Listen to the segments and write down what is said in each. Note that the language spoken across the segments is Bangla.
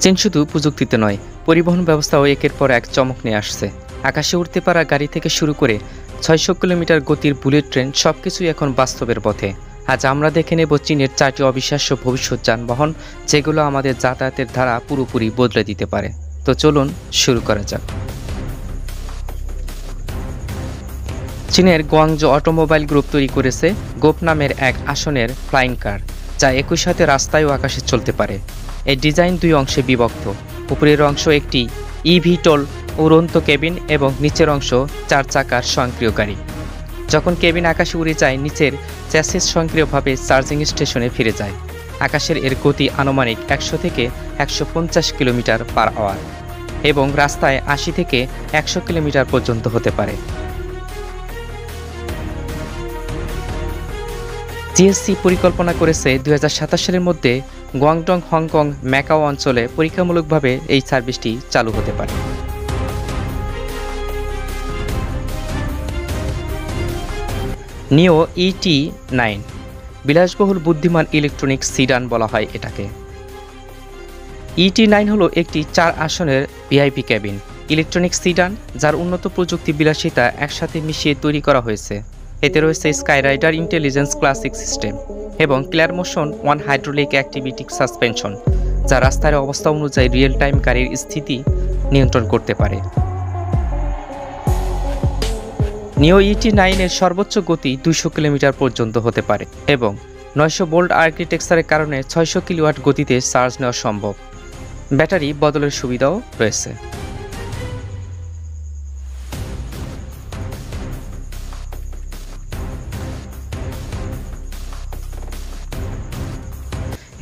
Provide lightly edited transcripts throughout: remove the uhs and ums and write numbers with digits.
চীন শুধু প্রযুক্তিতে নয়, পরিবহন ব্যবস্থাও একের পর এক চমক নিয়ে আসছে। আকাশে উড়তে পারা গাড়ি থেকে শুরু করে ৬০০ কিলোমিটার গতির বুলেট ট্রেন সবকিছুই এখন বাস্তবের পথে। আজ আমরা দেখে নেব চীনের ৪টি অবিশ্বাস্য ভবিষ্যৎ যানবাহন, যেগুলো আমাদের যাতায়াতের ধারা পুরোপুরি বদলে দিতে পারে। তো চলুন শুরু করা যাক। চীনের গুয়াংজো অটোমোবাইল গ্রুপ তৈরি করেছে গোপ নামের এক আসনের ফ্লাইং কার, যা একই সাথে রাস্তায় ও আকাশে চলতে পারে। এই ডিজাইন দুই অংশে বিভক্ত। উপরের অংশ একটি ইভিটোল উড়ন্ত কেবিন এবং নিচের অংশ ৪ চাকার স্বয়ংক্রিয় গাড়ি। যখন কেবিন আকাশে উড়ে যায়, নিচের চ্যাসিস স্বয়ংক্রিয়ভাবে চার্জিং স্টেশনে ফিরে যায়। আকাশের এর গতি আনুমানিক ১০০ থেকে ১৫০ কিলোমিটার পার আওয়ার এবং রাস্তায় ৮০ থেকে ১০০ কিলোমিটার পর্যন্ত হতে পারে। জিএসসি পরিকল্পনা করেছে ২০২৭ সালের মধ্যে গুয়াংডং, হংকং, ম্যাকাও অঞ্চলে পরীক্ষামূলকভাবে এই সার্ভিসটি চালু হতে পারে। নিও ET9 বিলাসবহুল বুদ্ধিমান ইলেকট্রনিক সিডান বলা হয় এটাকে। ET9 হলো একটি ৪ আসনের ভিআইপি ক্যাবিন ইলেকট্রনিক সিডান, যার উন্নত প্রযুক্তি বিলাসিতা একসাথে মিশিয়ে তৈরি করা হয়েছে। এতে রয়েছে স্কাইরাইডার ইন্টেলিজেন্স ক্লাসিক সিস্টেম এবং clear motion one hydraulic activity suspension, যা রাস্তার অবস্থা অনুযায়ী রিয়েল টাইম গাড়ির স্থিতি নিয়ন্ত্রণ করতে পারে। নিও ET9 এর সর্বোচ্চ গতি ২০০ কিলোমিটার পর্যন্ত হতে পারে এবং ৯০০ ভোল্ট আর্কিটেকচারের কারণে ৬০০ কিলোওয়াট গতিতে চার্জ নেওয়া সম্ভব। ব্যাটারি বদলের সুবিধাও রয়েছে।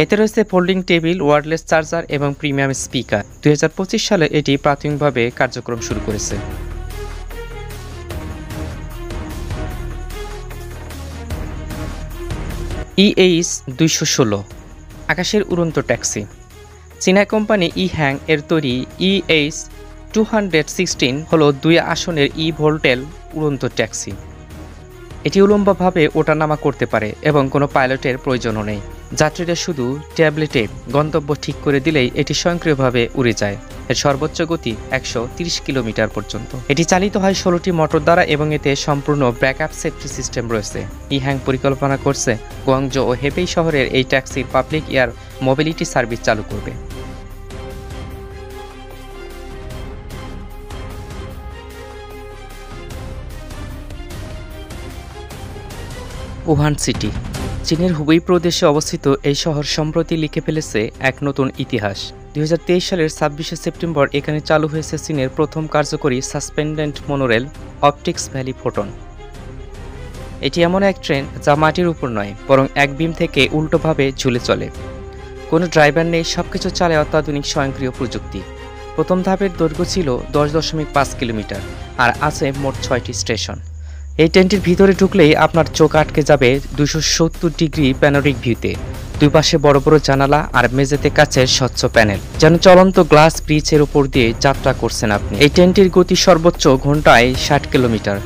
এতে রয়েছে ফোল্ডিং টেবিল, ওয়্যারলেস চার্জার এবং প্রিমিয়াম স্পিকার। ২০২৫ সালে এটি প্রাথমিকভাবে কার্যক্রম শুরু করেছে। EH216 আকাশের উড়ন্ত ট্যাক্সি। চীনা কোম্পানি ইহ্যাং এর তৈরি EH216 হলো ২ আসনের ভোল্টেল উড়ন্ত ট্যাক্সি। এটি উলম্বভাবে ওঠানামা করতে পারে এবং কোনো পাইলটের প্রয়োজনও নেই। যাত্রীরা শুধু ট্যাবলেটে গন্তব্য ঠিক করে দিলেই এটি স্বয়ংক্রিয়ভাবে উড়ে যায়। এর সর্বোচ্চ গতি ১৩০ কিলোমিটার পর্যন্ত। এটি চালিত হয় ১৬টি মোটর দ্বারা এবং এতে সম্পূর্ণ ব্যাকআপ সেফটি সিস্টেম রয়েছে। ইহ্যাং পরিকল্পনা করছে গুয়াংজো ও হেবেই শহরের এই ট্যাক্সির পাবলিক এয়ার মোবিলিটি সার্ভিস চালু করবে। Wuhan city. চীনের হুবেই প্রদেশে অবস্থিত এই শহর সম্প্রতি লিখে ফেলেছে এক নতুন ইতিহাস। ২০২৩ সালের ২৬শে সেপ্টেম্বর এখানে চালু হয়েছে চীনের প্রথম কার্যকরী suspended monorail optics valley photon. এটি এমন এক ট্রেন যা মাটির উপর নয়, বরং এক বিম থেকে উল্টোভাবে ঝুলে চলে। কোনো ড্রাইভার নেই, সবকিছু চালায় অত্যাধুনিক স্বয়ংক্রিয় প্রযুক্তি। প্রথম ধাপের দৈর্ঘ্য ছিল ১০.৫ কিলোমিটার আর আছে মোট ৬টি স্টেশন। এই ট্রেনটির ভিতরে ঢুকলেই আপনার চোখ আটকে যাবে ২৭০ ডিগ্রি প্যানোরিক ভিউতে। দুই পাশে বড় বড় জানালা আর মেঝেতে কাচের স্বচ্ছ প্যানেল, যেন চলন্ত গ্লাস ব্রিজের উপর দিয়ে যাত্রা করছেন আপনি। এই ট্রেনটির গতি সর্বোচ্চ ঘন্টায় ৬০ কিলোমিটার।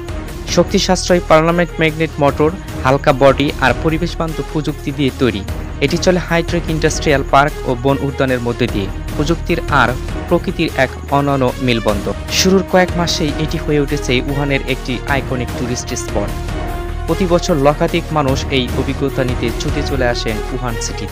শক্তি সাশ্রয়ী পার্লামেন্ট ম্যাগনেট মোটর, হালকা বডি আর পরিবেশ বান্ধব প্রযুক্তি দিয়ে তৈরি। এটি চলে হাইট্রেক ইন্ডাস্ট্রিয়াল পার্ক ও বন উদ্যানের মধ্যে দিয়ে। প্রযুক্তির আর প্রকৃতির এক অনন্য মেলবন্ধন। শুরুর কয়েক মাসেই এটি হয়ে উঠেছে উহানের একটি আইকনিক টুরিস্ট স্পট। প্রতি বছর লক্ষাধিক মানুষ এই অভিজ্ঞতা নিতে ছুটে চলে আসেন উহান সিটি।